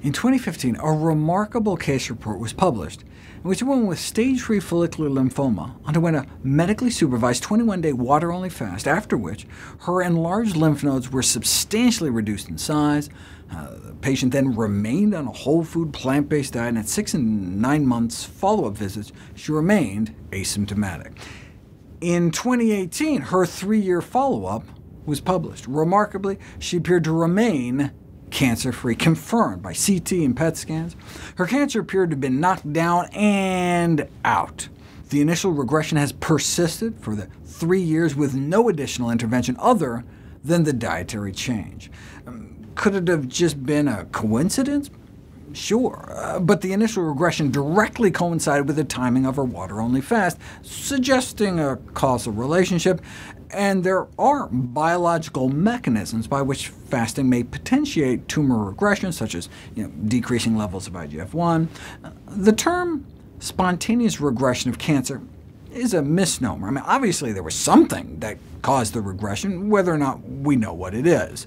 In 2015, a remarkable case report was published in which a woman with stage-3 follicular lymphoma underwent a medically supervised 21-day water-only fast, after which her enlarged lymph nodes were substantially reduced in size. The patient then remained on a whole-food, plant-based diet, and at 6 and 9 months follow-up visits, she remained asymptomatic. In 2018, her 3-year follow-up was published. Remarkably, she appeared to remain cancer-free, confirmed by CT and PET scans. Her cancer appeared to have been knocked down and out. The initial regression has persisted for the 3 years with no additional intervention other than the dietary change. Could it have just been a coincidence? Sure, but the initial regression directly coincided with the timing of her water-only fast, suggesting a causal relationship, and there are biological mechanisms by which fasting may potentiate tumor regression, such as decreasing levels of IGF-1. The term spontaneous regression of cancer is a misnomer. Obviously there was something that caused the regression, whether or not we know what it is.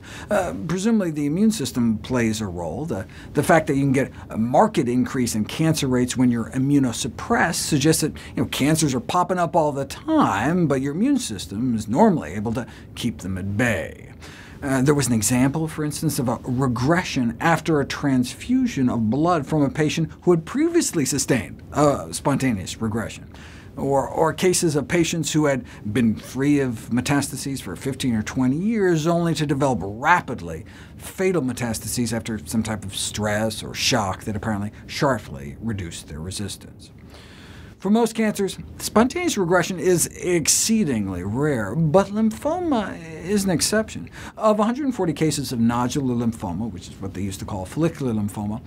Presumably the immune system plays a role. The fact that you can get a marked increase in cancer rates when you're immunosuppressed suggests that cancers are popping up all the time, but your immune system is normally able to keep them at bay. There was an example, for instance, of a regression after a transfusion of blood from a patient who had previously sustained a spontaneous regression. Or cases of patients who had been free of metastases for 15 or 20 years, only to develop rapidly fatal metastases after some type of stress or shock that apparently sharply reduced their resistance. For most cancers, spontaneous regression is exceedingly rare, but lymphoma is an exception. Of 140 cases of nodular lymphoma, which is what they used to call follicular lymphoma,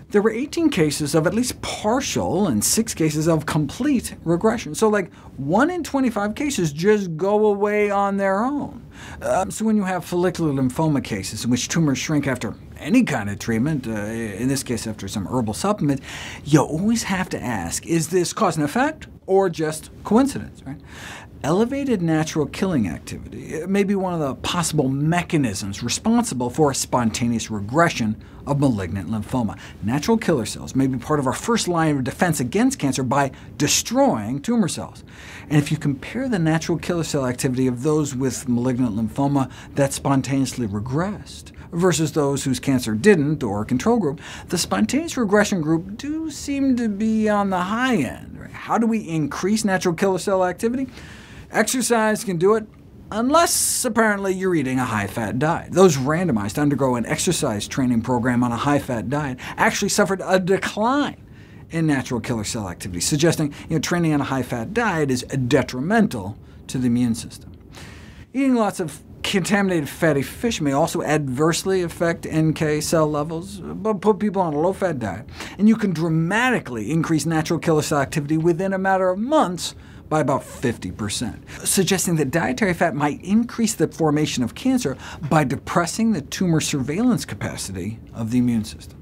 there were 18 cases of at least partial and 6 cases of complete regression. So like 1 in 25 cases just go away on their own. So when you have follicular lymphoma cases in which tumors shrink after any kind of treatment, in this case after some herbal supplement, you always have to ask, is this cause and effect, or just coincidence? Right? Elevated natural killing activity may be one of the possible mechanisms responsible for spontaneous regression of malignant lymphoma. Natural killer cells may be part of our first line of defense against cancer by destroying tumor cells. And if you compare the natural killer cell activity of those with malignant lymphoma that spontaneously regressed versus those whose cancer didn't, or control group, the spontaneous regression group do seem to be on the high end. How do we increase natural killer cell activity? Exercise can do it, unless apparently you're eating a high-fat diet. Those randomized to undergo an exercise training program on a high-fat diet actually suffered a decline in natural killer cell activity, suggesting training on a high-fat diet is detrimental to the immune system. Eating lots of contaminated fatty fish may also adversely affect NK cell levels, but put people on a low-fat diet, and you can dramatically increase natural killer cell activity within a matter of months by about 50%, suggesting that dietary fat might increase the formation of cancer by depressing the tumor surveillance capacity of the immune system.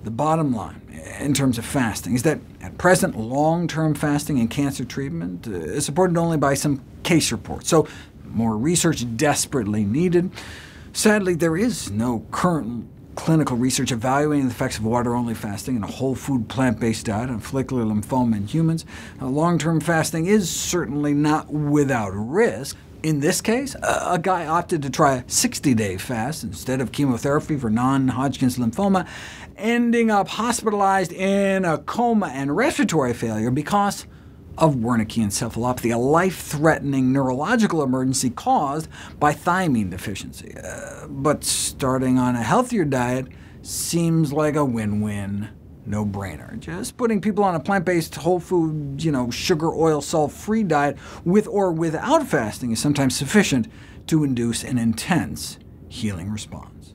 The bottom line, in terms of fasting, is that at present, long-term fasting in cancer treatment is supported only by some case reports, so more research desperately needed. Sadly, there is no current clinical research evaluating the effects of water-only fasting and a whole-food plant-based diet on follicular lymphoma in humans. Long-term fasting is certainly not without risk. In this case, a guy opted to try a 60-day fast instead of chemotherapy for non-Hodgkin's lymphoma, ending up hospitalized in a coma and respiratory failure because of Wernicke encephalopathy, a life-threatening neurological emergency caused by thiamine deficiency. But starting on a healthier diet seems like a win-win, no-brainer. Just putting people on a plant-based, whole-food, sugar, oil, salt-free diet with or without fasting is sometimes sufficient to induce an intense healing response.